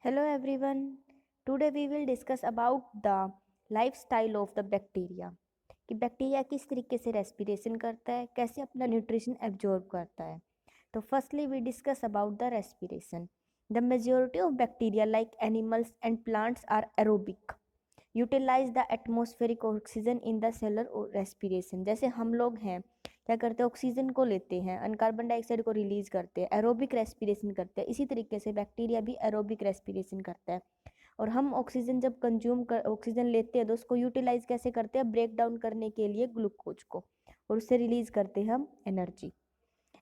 Hello everyone. Today we will discuss about the lifestyle of the bacteria. कि bacteria किस तरीके से respiration करता है, कैसे अपना न्यूट्रिशन एब्जॉर्ब करता है. तो firstly we discuss about the respiration. The majority of bacteria like animals and plants are aerobic, utilize the atmospheric oxygen in the cellular respiration. जैसे हम लोग हैं क्या करते हैं, ऑक्सीजन को लेते हैं और कार्बन डाइऑक्साइड को रिलीज करते हैं, एरोबिक रेस्पिरेशन करते हैं. इसी तरीके से बैक्टीरिया भी एरोबिक रेस्पिरेशन करता है. और हम ऑक्सीजन जब कंज्यूम कर ऑक्सीजन लेते हैं तो उसको यूटिलाइज कैसे करते हैं, ब्रेक डाउन करने के लिए ग्लूकोज को, और उससे रिलीज करते हैं हम energy.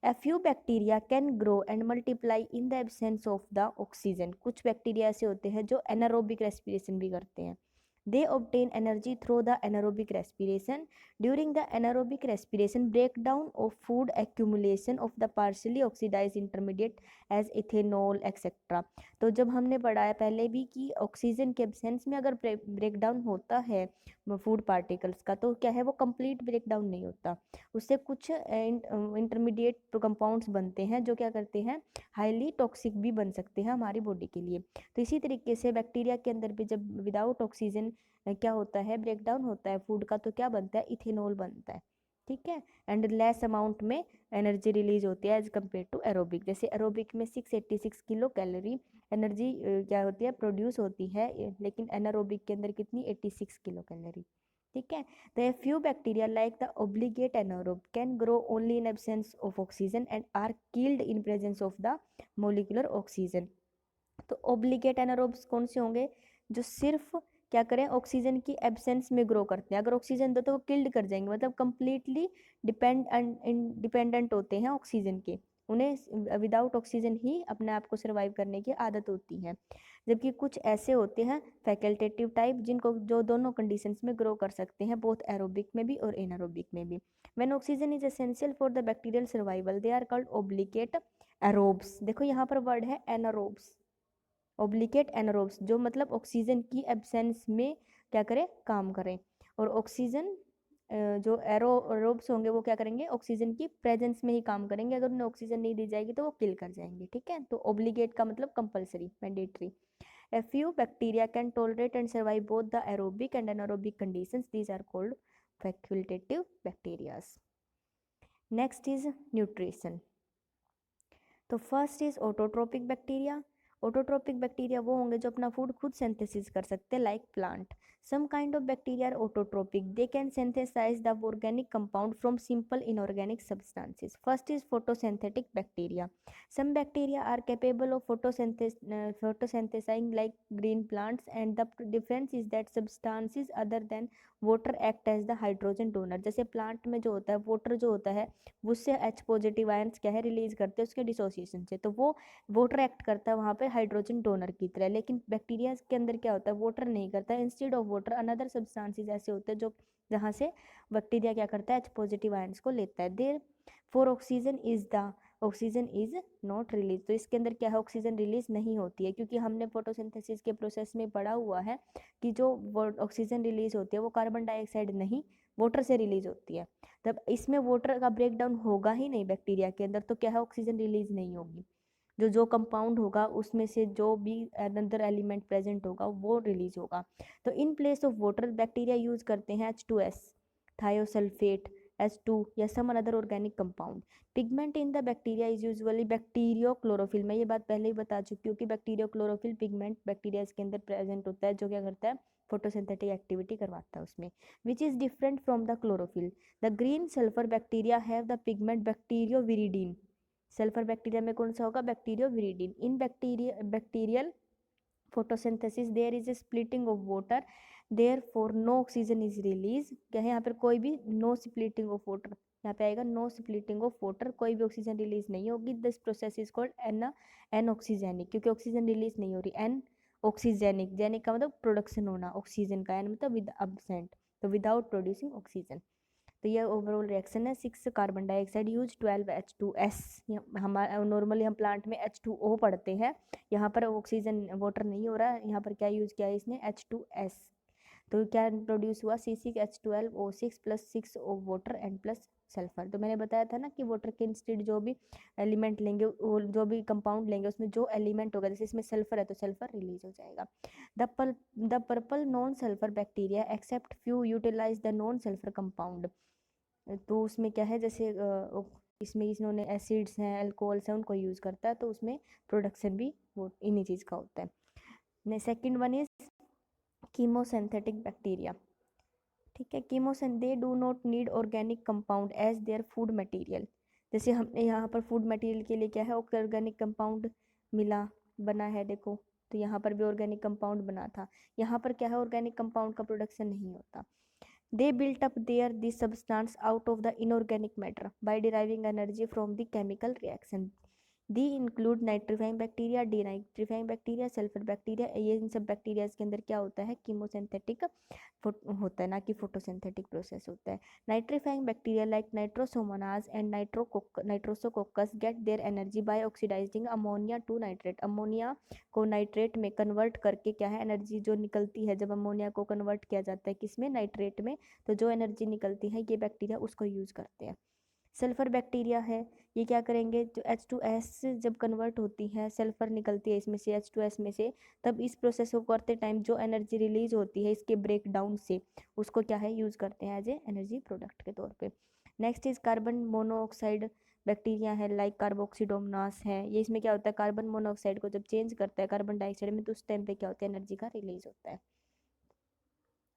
A few bacteria can grow and multiply in the absence of the oxygen. कुछ बैक्टीरिया ऐसे होते हैं जो anaerobic respiration भी करते हैं. They obtain energy through the anaerobic respiration. During the anaerobic respiration, breakdown of food, accumulation of the partially oxidized intermediate as ethanol, etc. तो जब हमने पढ़ा है पहले भी कि ऑक्सीजन के एब्सेंस में अगर ब्रेकडाउन होता है फूड पार्टिकल्स का, तो क्या है, वो कंप्लीट ब्रेकडाउन नहीं होता, उससे कुछ इंटरमीडिएट कंपाउंड्स बनते हैं जो क्या करते हैं, हाईली टॉक्सिक भी बन सकते हैं हमारी बॉडी के लिए. तो इसी तरीके से बैक्टीरिया के अंदर भी जब विदाउट ऑक्सीजन क्या होता है, ब्रेकडाउन होता है फूड का, तो क्या बनता है, इथेनॉल बनता है. ठीक है. एंड लेस अमाउंट में एनर्जी रिलीज होती है एज कम्पेयर टू एरोबिक. जैसे एरोबिक में 686 किलो कैलोरी एनर्जी क्या होती है, प्रोड्यूस होती है, लेकिन एनारोबिक के अंदर कितनी, 86 किलो कैलोरी. ठीक है. The few bacteria like the obligate anaerobe can grow only in absence of oxygen and are killed in presence of the molecular oxygen. तो obligate anaerobes कौन से होंगे, जो सिर्फ क्या करें, ऑक्सीजन की एब्सेंस में ग्रो करते हैं. अगर ऑक्सीजन दो तो वो किल्ड कर जाएंगे, मतलब कंप्लीटली डिपेंडेंट होते हैं ऑक्सीजन के. उन्हें विदाउट ऑक्सीजन ही अपने आप को सर्वाइव करने की आदत होती है. जबकि कुछ ऐसे होते हैं फैकल्टेटिव टाइप, जिनको जो दोनों कंडीशंस में ग्रो कर सकते हैं, बोथ एरोबिक में भी और एनारोबिक में भी. When oxygen is essential for the bacterial survival they are called obligate aerobes. देखो यहाँ पर वर्ड है एनारोब्स, ओब्लिगेट एनारोब्स, जो मतलब ऑक्सीजन की एब्सेंस में क्या करें, काम करें. और ऑक्सीजन जो एरोब्स होंगे वो क्या करेंगे, ऑक्सीजन की प्रेजेंस में ही काम करेंगे. अगर उन्हें ऑक्सीजन नहीं दी जाएगी तो वो किल कर जाएंगे. ठीक है. तो ओब्लिगेट का मतलब compulsory, mandatory. A few bacteria can tolerate and survive both the aerobic and anaerobic conditions. These are called facultative bacteria. Next is nutrition. तो first is autotrophic bacteria. Autotrophic bacteria वो होंगे जो अपना फूड खुद synthesis कर सकते हैं, like plant. Some kind of bacteria are autotrophic, they can synthesise the organic compound from simple inorganic substances. First is photosynthetic bacteria. Some bacteria are capable of photosynthesizing like green plants, and the difference is that substances other than water act as the hydrogen donor. जैसे plant में जो होता है, water जो होता है उससे H positive ions क्या है, रिलीज करते हैं उसके डिसोसिएशन से, तो वो वाटर एक्ट करता है वहाँ पे हाइड्रोजन डोनर की तरह. लेकिन बैक्टीरिया के अंदर क्या होता है, वाटर नहीं करता है, instead of water another substances ऐसे होते हैं जो जहाँ से बैक्टीरिया क्या करता है, H पॉजिटिव आयंस को लेता है. There for oxygen is not release. तो इसके अंदर क्या है, ऑक्सीजन रिलीज नहीं होती है, क्योंकि हमने फोटोसिंथेसिस के प्रोसेस में पढ़ा हुआ है कि जो ऑक्सीजन रिलीज होती है वो कार्बन डाइऑक्साइड नहीं, वाटर से रिलीज होती है. तब इसमें वाटर का ब्रेकडाउन होगा ही नहीं बैक्टीरिया के अंदर, तो क्या है, ऑक्सीजन रिलीज नहीं होगी. जो जो कंपाउंड होगा उसमें से जो भी अनदर एलिमेंट प्रेजेंट होगा वो रिलीज होगा. तो in place of water bacteria use करते हैं H2S, थायोसल्फेट, H2 या some another organic compound. Pigment in the bacteria is usually bacteriochlorophyll. मैं ये बात पहले ही बता चुकी हूँ कि बैक्टीरियो क्लोरोफिल पिगमेंट बैक्टीरिया के अंदर प्रेजेंट होता है, जो क्या करता है, फोटोसिंथेटिक एक्टिविटी करवाता है उसमें, which is different from the chlorophyll. The green sulphur bacteria have the pigment bacterioviridin. Sulphur bacteria में कौन सा होगा, bacterioviridin. In bacterial photosynthesis there is a splitting of water, therefore no oxygen is release. क्या है यहाँ पर, कोई भी नो स्प्लिटिंग ऑफ वाटर, यहाँ पे आएगा नो स्प्लिटिंग ऑफ वाटर, कोई भी ऑक्सीजन रिलीज नहीं होगी. This process is called an oxygenic, क्योंकि ऑक्सीजन रिलीज नहीं हो रही. एन ऑक्सीजेनिक, जेनिक का मतलब प्रोडक्शन होना ऑक्सीजन का, एन मतलब विद अब्सेंट, तो विदाउट प्रोड्यूसिंग ऑक्सीजन. तो ये ओवरऑल रिएक्शन है. 6 कार्बन डाइऑक्साइड यूज, 12 H2S. हमारा नॉर्मली हम प्लांट में H2O पढ़ते हैं, यहाँ पर ऑक्सीजन वाटर नहीं हो रहा है, यहाँ पर क्या यूज किया है इसने, H2S. तो क्या प्रोड्यूस हुआ, C6H12O6 plus 6 water and plus sulphur. तो मैंने बताया था ना कि वाटर के इंस्टेड जो भी एलिमेंट लेंगे, वो जो भी कंपाउंड लेंगे उसमें जो एलिमेंट होगा, जैसे इसमें सल्फर है तो सल्फर रिलीज हो जाएगा। The purple non sulphur bacteria except few utilise the non sulphur compound. तो उसमें क्या है, जैसे इसमें इन्होंने एसिड्स हैं, अल्कोहल्स हैं, उनको यूज़ करता है, तो उसमें प्रोडक्शन भी वो इन्हीं चीज़ का होता है। Second one is chemosynthetic bacteria. ठीक है, कीमोसिन they do not need organic compound as their food material. जैसे हमने यहाँ पर फूड मटेरियल के लिए क्या है, ऑर्गेनिक कंपाउंड मिला, बना है, देखो, तो यहाँ पर भी ऑर्गेनिक कंपाउंड बना था। यहाँ पर क्या है, ऑर्गेनिक कंपाउंड का प्रोडक्शन नहीं होता। They built up this substance out of the inorganic matter by deriving energy from the chemical reaction. They include nitrifying bacteria, denitrifying bacteria, sulphur bacteria. ये इन सब बैक्टीरिया के अंदर क्या होता है, कीमोसिंथेटिक होता है, ना कि फोटोसिंथेटिक प्रोसेस होता है। Nitrifying bacteria like nitrosomonas and nitrosococcus get their energy by oxidizing ammonia to nitrate. Ammonia को नाइट्रेट में कन्वर्ट करके क्या है, एनर्जी जो निकलती है जब अमोनिया को कन्वर्ट किया जाता है किसमें, नाइट्रेट में, तो जो एनर्जी निकलती है ये बैक्टीरिया उसको यूज़ करते हैं। सल्फर बैक्टीरिया है, ये क्या करेंगे, जो H2S जब कन्वर्ट होती है, सल्फर निकलती है इसमें से, H2S में से, तब इस प्रोसेस को करते टाइम जो एनर्जी रिलीज होती है इसके ब्रेक डाउन से, उसको क्या है, यूज़ करते हैं एज ए एनर्जी प्रोडक्ट के तौर पे। Next is carbon monoxide bacteria है, लाइक कार्बोक्सीडोमनास है। ये इसमें क्या होता है, कार्बन मोनोऑक्साइड को जब चेंज करता है कार्बन डाइऑक्साइड में, तो उस टाइम पे क्या होता है, एनर्जी का रिलीज होता है।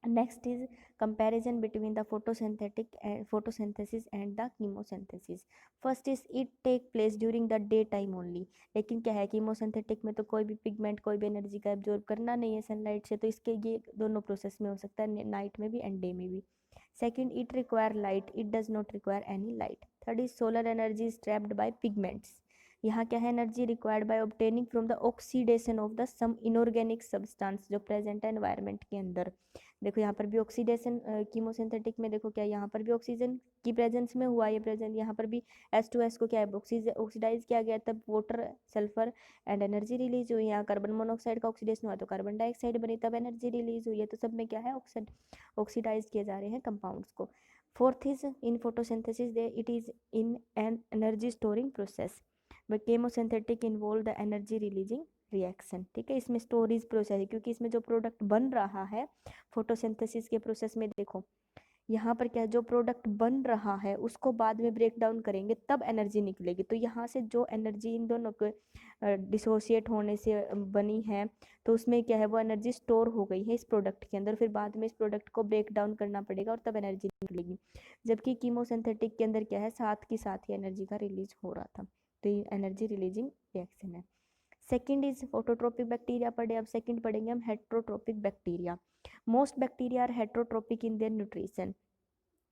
Next is comparison between the photosynthesis and the chemosynthesis. First is it take place during the daytime only. लेकिन क्या है, कीमोसिंथेटिक में तो कोई भी पिगमेंट, कोई भी एनर्जी का एब्जॉर्ब करना नहीं है सनलाइट से, तो इसके ये दोनों प्रोसेस में हो सकता है, नाइट में भी एंड डे में भी। Second, it require light, it does not require any light. Third is solar energy is trapped by pigments. यहाँ क्या है, energy required by obtaining from the oxidation of the some inorganic substance जो present है environment के अंदर। देखो यहाँ पर भी ऑक्सीडेशन, कीमोसिंथेटिक में देखो क्या, यहाँ पर भी ऑक्सीजन की प्रेजेंस में हुआ ये प्रेजेंट, यहाँ पर भी H2S को क्या है, ऑक्सीडाइज किया गया, तब water, sulphur and energy release हुई। यहाँ कार्बन मोनोऑक्साइड का ऑक्सीडेशन हुआ तो कार्बन डाइऑक्साइड बनी, तब एनर्जी रिलीज हुई है। तो सब में क्या है, ऑक्सीडाइज किए जा रहे हैं कंपाउंड्स को। Fourth is in photosynthesis it is in an energy storing process, but chemosynthetic involve the energy releasing reaction. ठीक है, इसमें स्टोरेज प्रोसेस है, क्योंकि इसमें जो प्रोडक्ट बन रहा है फोटोसिंथेसिस के प्रोसेस में, देखो यहाँ पर क्या है, जो प्रोडक्ट बन रहा है उसको बाद में ब्रेक डाउन करेंगे तब एनर्जी निकलेगी। तो यहाँ से जो एनर्जी इन दोनों के डिसोसिएट होने से बनी है, तो उसमें क्या है, वो एनर्जी स्टोर हो गई है इस प्रोडक्ट के अंदर, फिर बाद में इस प्रोडक्ट को ब्रेक डाउन करना पड़ेगा और तब एनर्जी निकलेगी। जबकि कीमोसिंथेटिक के अंदर क्या है, साथ के साथ ही एनर्जी का रिलीज हो रहा था, तो ये एनर्जी रिलीजिंग रिएक्शन है। सेकेंड इज ऑटोट्रोपिक बैक्टीरिया पढ़े, अब सेकेंड पढ़ेंगे हम heterotrophic bacteria. Most bacteria are heterotrophic in their nutrition.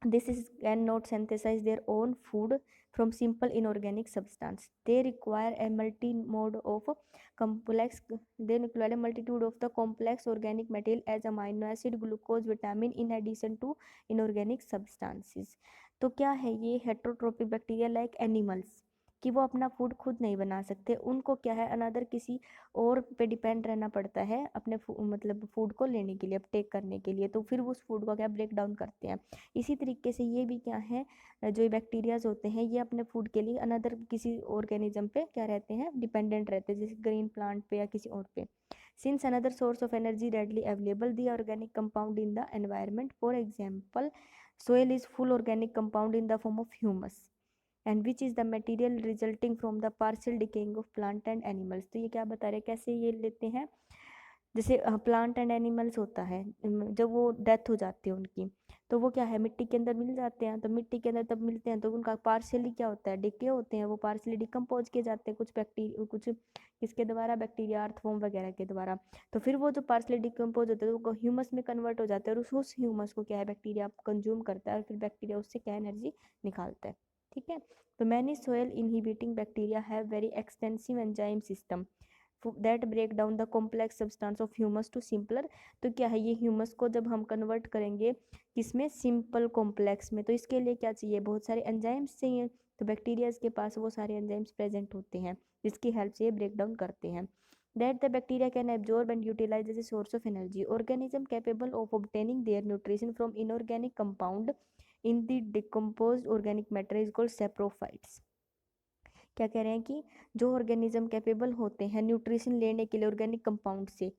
This is cannot synthesize their own food from simple inorganic substance. They require a multitude of the complex organic material as amino acid, glucose, vitamin in addition to inorganic substances. तो क्या है ये heterotrophic bacteria, like animals, कि वो अपना food खुद नहीं बना सकते, उनको क्या है, अनदर किसी और पे डिपेंड रहना पड़ता है अपने मतलब फूड को लेने के लिए, अपटेक करने के लिए, तो फिर उस फूड को क्या ब्रेक डाउन करते हैं। इसी तरीके से ये भी क्या है, जो बैक्टीरियाज होते हैं ये अपने फूड के लिए अनदर किसी ऑर्गेनिज्म पे क्या रहते हैं, डिपेंडेंट रहते हैं, जैसे ग्रीन प्लांट पे या किसी और पे। Since another source of energy readily available the organic compound in the environment, for example soil is full organic compound in the form of humus and which is the material resulting from the partial decaying of plant and animals। तो ये क्या बता रहे हैं, कैसे ये लेते हैं, जैसे प्लांट एंड एनिमल्स होता है, जब वो डेथ हो जाती है उनकी, तो वो क्या है, मिट्टी के अंदर मिल जाते हैं, तो मिट्टी के अंदर तब मिलते हैं तो उनका पार्शियली क्या होता है, डिके होते हैं, वो पार्शियली डिकम्पोज किए जाते हैं, कुछ बैक्टीरिया, कुछ किसके द्वारा, बैक्टीरिया, अर्थवॉर्म वगैरह के द्वारा। तो फिर वो जो पार्शियली डिकम्पोज होते हैं तो वो ह्यूमस में कन्वर्ट हो जाते हैं, और उस ह्यूमस को क्या है, बैक्टीरिया कंज्यूम करता है, और फिर बैक्टीरिया उससे क्या एनर्जी निकालता है। ठीक है, तो many soil inhibiting bacteria have very extensive enzyme system that break down the complex substance of humus to simpler. तो क्या है, ये ह्यूमस को जब हम कन्वर्ट करेंगे किसमें, सिंपल कॉम्प्लेक्स में, तो इसके लिए क्या चाहिए, बहुत सारे एंजाइम्स चाहिए। तो बैक्टीरियाज के पास वो सारे एंजाइम्स प्रेजेंट होते हैं जिसकी हेल्प से ये ब्रेक डाउन करते हैं। that the bacteria can absorb and utilize as a source of energy. Organism capable of obtaining their nutrition from inorganic compound in the decomposed organic matter is called saprophytes. क्या कह रहे हैं कि जो organism capable होते हैं nutrition लेने के लिए ऑर्गेनिक कंपाउंड से,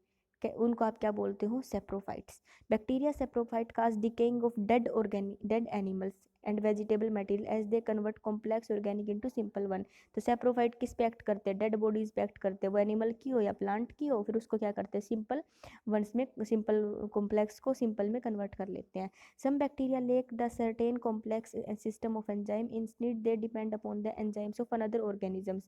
उनको आप क्या बोलते हो, saprophytes. Bacteria saprophyte cause decaying of dead animals and vegetable material as they convert complex organic into simple one. तो सेप्रोफाइट किस पे एक्ट करते हैं, डेड बॉडीज पे एक्ट करते हैं, वो एनिमल की हो या प्लांट की हो, फिर उसको क्या करते हैं, सिंपल वंस में, सिंपल कॉम्प्लेक्स को सिंपल में कन्वर्ट कर लेते हैं. Some bacteria lack the certain complex system of enzyme instead they depend upon the enzymes of another organisms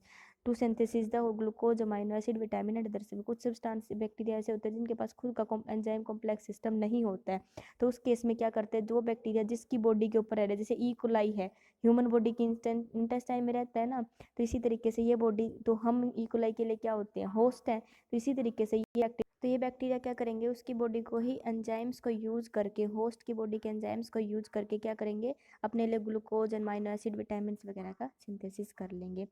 to synthesis the glucose amino acid vitamin and other. कुछ substance bacteria ऐसे होते हैं जिनके पास खुद का एंजाइम कॉम्प्लेक्स सिस्टम नहीं होता है, तो उस केस में क्या करते हैं, जो बैक्टीरिया जिसकी बॉडी के ऊपर रह रहे हैं, जैसे ई कोलाई है, ह्यूमन बॉडी की इंटेस्टाइन में रहता है ना, तो इसी तरीके से ये बॉडी, तो हम ई कोलाई के लिए क्या होते हैं, होस्ट हैं. तो इसी तरीके से ये बैक्टीरिया क्या करेंगे, उसकी बॉडी को ही एंजाइम्स को यूज करके, होस्ट की बॉडी के एंजाइम्स को यूज करके क्या करेंगे, अपने लिए ग्लूकोज अमाइनो एसिड विटामिन वगैरह का सिंथेसिस कर लेंगे.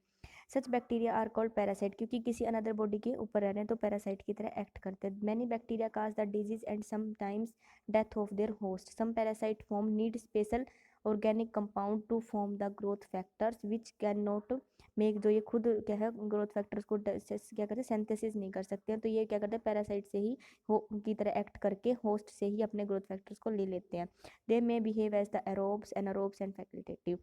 सच बैक्टीरिया आर कॉल्ड पैरासाइट, क्योंकि किसी अनदर बॉडी के ऊपर रह रहे हैं तो पैरासाइट की तरह एक्ट करते हैं. Many bacteria cause the disease and sometimes death of their host. Some parasite form need special organic compound to form the growth factors which can not make, जो ये खुद क्या है ग्रोथ फैक्टर्स को क्या करते हैं, सिंथेसिस नहीं कर सकते हैं, तो ये क्या करते हैं, पैरासाइट से ही हो की तरह एक्ट करके होस्ट से ही अपने ग्रोथ फैक्टर्स को ले लेते हैं. They may behave as the aerobes anaerobes and facultative.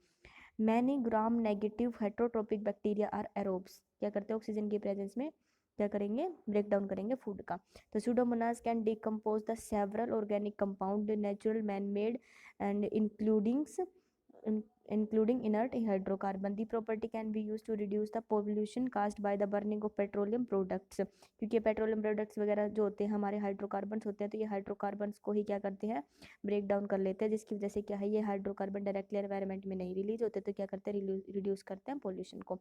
Many gram negative heterotrophic bacteria are aerobes. क्या करते हैं, ऑक्सीजन की प्रेजेंस में क्या करेंगे, ब्रेक डाउन करेंगे फूड का. तो Pseudomonas can decompose the several organic compound natural man made and including inert hydrocarbon. The property can be used to reduce the pollution caused by the burning of petroleum products. क्योंकि petroleum products वगैरह जो होते हैं हमारे hydrocarbons होते हैं, तो ये हाइड्रोकार्बन्स को ही क्या करते हैं, ब्रेक डाउन कर लेते हैं, जिसकी वजह से क्या है, ये हाइड्रोकार्बन डायरेक्टली एनवायरनमेंट में नहीं रिलीज होते, तो क्या करते हैं, रिड्यूस करते हैं पोल्यूशन को.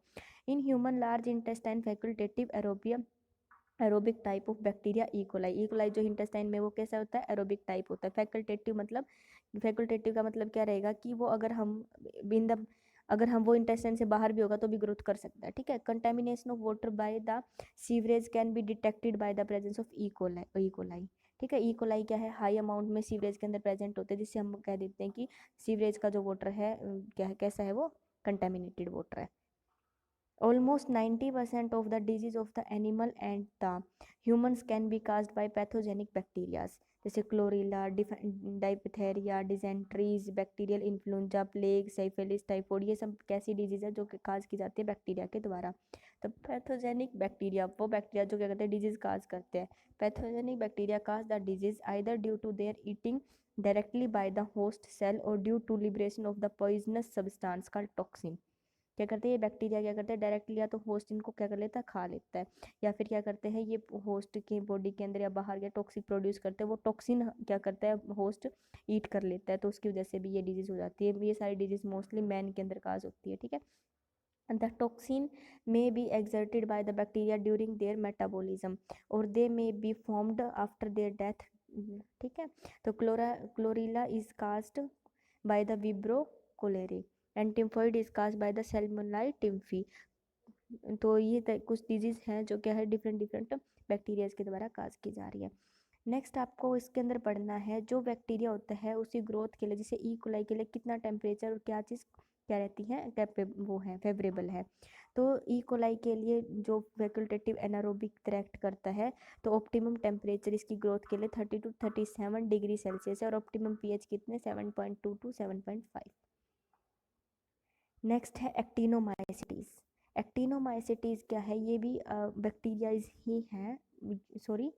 In human large intestine facultative aerobic type of bacteria E coli जो इंटेस्टाइन में, वो कैसा होता है, एरोबिक टाइप होता है. फैकल्टेटिव मतलब, फैकल्टेटिव का मतलब क्या रहेगा कि वो अगर हम वो इंटेस्टाइन से बाहर भी होगा तो भी ग्रोथ कर सकता है. ठीक है. Contamination of water by the sewerage can be detected by the presence of E coli. ठीक है. ई कोलाई क्या है, हाई अमाउंट में सीवरेज के अंदर प्रेजेंट होते हैं, जिससे हम कह देते हैं कि सीवरेज का जो वाटर है क्या है, कैसा है, वो कंटेमिनेटेड वाटर है. Almost 90% of the disease of the animal and the humans can be caused by pathogenic bacteria. जैसे क्लोरीला, डाइपथेरिया, डिजेंट्रीज, bacterial influenza, plague, syphilis, typhoid, ये सब कैसी डिजीज है जो काज की जाती है बैक्टीरिया के द्वारा. तो पैथोजेनिक बैक्टीरिया वो बैक्टीरिया जो क्या करते हैं, डिजीज काज करते हैं. Pathogenic bacteria cause the disease either due to their eating directly by the host cell और due to liberation of the poisonous substance called toxin. क्या करते हैं ये बैक्टीरिया, क्या करते हैं, डायरेक्टली या तो होस्ट इनको क्या कर लेता है, खा लेता है, या फिर क्या करते हैं, ये होस्ट के बॉडी के अंदर या बाहर या टॉक्सिक प्रोड्यूस करते हैं, वो टॉक्सिन क्या करता है, होस्ट ईट कर लेता है, तो उसकी वजह से भी ये डिजीज हो जाती है. ये सारी डिजीज मोस्टली मैन के अंदर काज होती है. ठीक है. The toxin may be exerted by the bacteria during their metabolism or they may be formed after their death. ठीक है. तो क्लोरीला is caused by the vibrio cholerae and typhoid is caused by the salmonella typhi. तो ये कुछ disease हैं जो क्या है, डिफरेंट बैक्टीरियाज के द्वारा काज की जा रही है. नेक्स्ट आपको इसके अंदर पढ़ना है, जो बैक्टीरिया होता है उसी ग्रोथ के लिए, जैसे ई कोलाई के लिए कितना टेम्परेचर और क्या चीज़ क्या रहती है, वो है फेवरेबल है. तो ई कोलाई के लिए जो फैकल्टेटिव एनारोबिक एक्ट करता है, तो ऑप्टिमम टेम्परेचर इसकी ग्रोथ के लिए 30 to 37 डिग्री सेल्सियस है, और ऑप्टिमम पीएच कितने, 7.2 to 7.5. नेक्स्ट है एक्टिनोमाइसिटीज. एक्टिनोमाइसिटीज क्या है, ये भी बैक्टीरियाज ही हैं, सॉरी,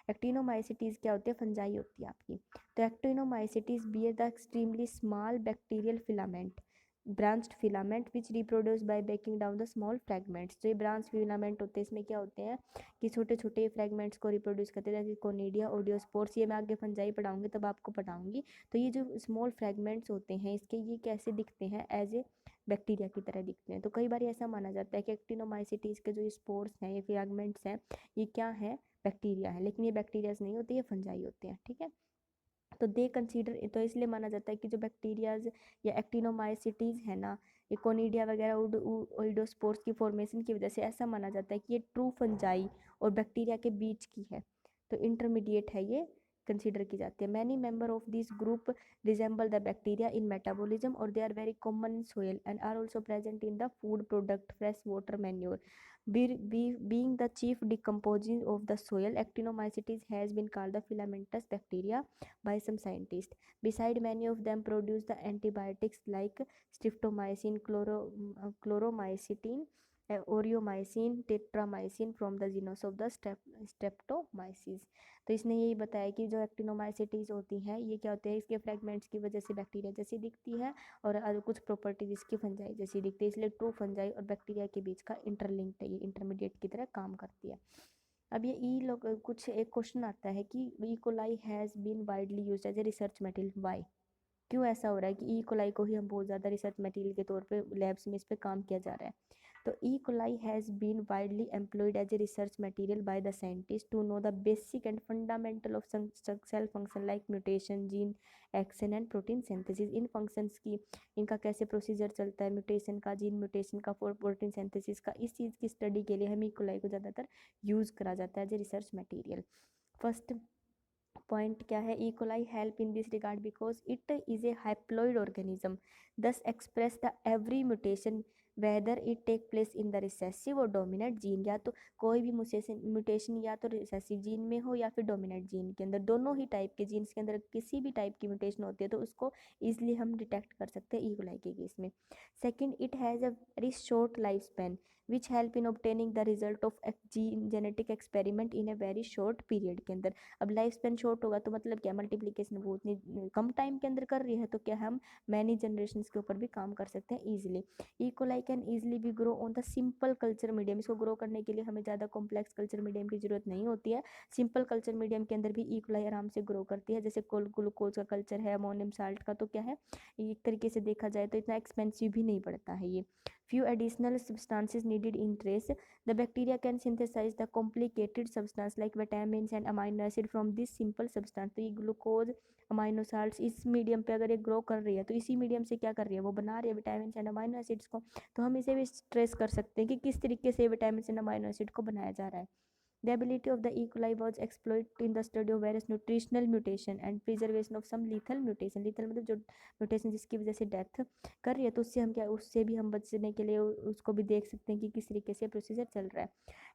एक्टिनोमाइसिटीज क्या होती है, फंजाई होती है आपकी. तो actinomycetes bear the extremely small bacterial filament branched filament which reproduce by breaking down the small fragments. तो ये ब्रांच फिलामेंट होते हैं, इसमें क्या होते हैं कि छोटे छोटे फ्रैगमेंट्स को रिप्रोड्यूस करते हैं, जैसे कोनिडिया, ओडियोस्पोर्स, ये मैं आगे फंजाई पढ़ाऊंगी तब आपको पढ़ाऊंगी. तो ये जो स्मॉल फ्रैगमेंट्स होते हैं इसके, ये कैसे दिखते हैं, एज ए बैक्टीरिया की तरह दिखते हैं. तो कई बार ऐसा माना जाता है कि एक्टिनोमाइसिटीज के जो स्पोर्स हैं, ये फ्रैगमेंट्स हैं, ये क्या है, बैक्टीरिया है, लेकिन ये बैक्टीरियाज नहीं होते, ये फंजाई होते हैं. ठीक है. तो दे कंसीडर, तो इसलिए माना जाता है कि जो बैक्टीरियाज या एक्टिनोमाइसिटीज है ना, ये कोनिडिया वगैरह ओइडोस्पोर्स की फॉर्मेशन की वजह से ऐसा माना जाता है कि ये ट्रू फंजाई और बैक्टीरिया के बीच की है, तो इंटरमीडिएट है ये, कंसीडर की जाती है। Many member of this group resemble the bacteria in metabolism और they are very common in soil and are also present in the food product fresh water manure. Being the chief decomposer of the soil, actinomycetes has been called the filamentous bacteria by some scientists. Beside, many of them produce the antibiotics like streptomycin, chloromycetin, aureomycin, tetramycin from the genus of the streptomyces. तो इसने यही बताया कि जो actinomycetes होती हैं ये क्या होते हैं, इसके फ्रेगमेंट्स की वजह से बैक्टीरिया जैसी दिखती है और कुछ प्रॉपर्टीज इसकी फंजाई जैसी दिखती है, इसलिए ट्रू फंजाई और बैक्टीरिया के बीच का इंटरलिंक्ड है, ये इंटरमीडिएट की तरह काम करती है। अब ये ई लोग कुछ एक क्वेश्चन आता है कि E coli has been widely used as a research material, why, क्यों ऐसा हो रहा है कि ई कोलाई को ही हम बहुत ज़्यादा रिसर्च मटेरियल के तौर पे लैब्स में इस पे काम किया जा रहा है। तो E. coli has been widely employed as a research material by the scientists to know the basic and fundamental of some cell function like mutation, gene action and protein synthesis। In functions की इनका कैसे procedure चलता है, mutation का, gene mutation का, protein synthesis का, इस चीज़ की स्टडी के लिए हम E. coli को ज़्यादातर यूज़ करा जाता है as a research material. First point क्या है, E. coli help in this regard because it is a haploid organism, thus express the every mutation whether it take place in the recessive or dominant gene। या तो कोई भी mutation या तो recessive gene में हो या फिर डोमिनेंट जीन के अंदर, दोनों ही टाइप के जीन्स के अंदर किसी भी टाइप की म्यूटेशन होती है तो उसको ईजिली हम डिटेक्ट कर सकते हैं E. coli के केस में। Second, it has a very short life span which help in obtaining the result of genetic experiment in a very short period के अंदर। अब लाइफ स्पैन शॉर्ट होगा तो मतलब क्या, मल्टीप्लिकेशन वो उतनी कम टाइम के अंदर कर रही है तो क्या हम मैनी जनरेशन के ऊपर भी काम कर सकते हैं easily. E. coli can easily भी grow on the simple culture medium. इसको ग्रो करने के लिए हमें ज़्यादा कॉम्प्लेक्स कल्चर मीडियम की जरूरत नहीं होती है, सिंपल कल्चर मीडियम के अंदर भी E. coli आराम से ग्रो करती है। जैसे ग्लूकोज का कल्चर है, अमोनियम साल्ट का, तो क्या है एक तरीके से देखा जाए तो इतना एक्सपेंसिव भी नहीं पड़ता है ये। few additional substances needed in trace, the bacteria can synthesize the complicated substance like vitamins and amino acid from this simple substance। तो ये ग्लूकोज, अमाइनो साल्ट्स इस मीडियम पे अगर ये ग्रो कर रही है तो इसी मीडियम से क्या कर रही है, वो बना रही है विटामिन एंड अमाइनो एसिड्स को। तो हम इसे भी ट्रेस कर सकते हैं कि किस तरीके से विटामिन एंड अमाइनो एसिड को बनाया जा रहा है। The ability of the E. coli was exploited in the study of various nutritional mutation and preservation of some lethal mutation। lethal मतलब जो म्यूटेशन जिसकी वजह से डेथ कर रही है तो उससे हम क्या, उससे भी हम बचने के लिए उसको भी देख सकते हैं कि किस तरीके से प्रोसीजर चल रहा है।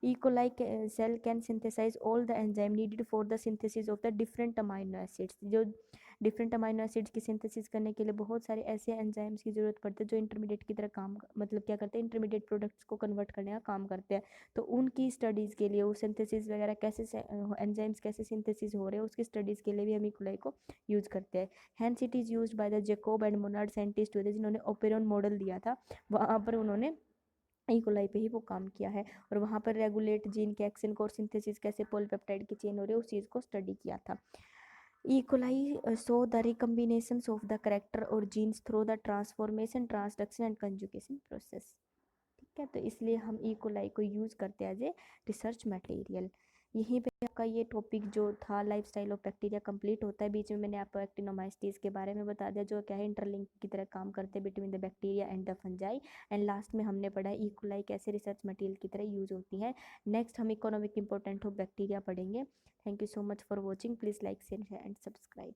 E. coli cell can synthesize all the enzyme needed for the synthesis of the different amino acids। जो डिफरेंट अमाइनो एसिड्स की सिंथेसिस करने के लिए बहुत सारे ऐसे एंजाइम्स की जरूरत पड़ती है जो इंटरमीडिएट की तरह काम, मतलब क्या करते हैं, इंटरमीडिएट प्रोडक्ट्स को कन्वर्ट करने का काम करते हैं। तो उनकी स्टडीज़ के लिए वो सिंथेसिस वगैरह कैसे एंजाइम्स कैसे सिंथेसिस हो रहे हैं उसकी स्टडीज़ के लिए भी हम E. coli को यूज़ करते हैं। Hence it is used by the Jacob and Monod scientist हुए थे जिन्होंने ओपेरॉन मॉडल दिया था, वहाँ पर उन्होंने E. coli पे ही वो काम किया है और वहाँ पर रेगुलेट जीन के एक्शन को और सिंथेसिस कैसे पॉलीपेप्टाइड की चेन हो रही है उस चीज़ को स्टडी किया था। E. coli show the recombinations of the character or genes through the transformation, transduction and conjugation process। ठीक है, तो इसलिए हम E. coli को यूज़ करते हैं एज ए रिसर्च मटेरियल। यहीं पे आपका ये टॉपिक जो था लाइफस्टाइल ऑफ बैक्टीरिया कंप्लीट होता है। बीच में मैंने आपको एक्टिनोमाइसिटीज के बारे में बता दिया जो क्या है इंटरलिंक की तरह काम करते हैं between the bacteria and the fungi. And last में हमने पढ़ा E. coli कैसे रिसर्च मटेरियल की तरह यूज होती है। नेक्स्ट हम इकोनॉमिक इंपॉर्टेंट ऑफ बैक्टीरिया पढ़ेंगे। Thank you so much for watching, please like share and subscribe.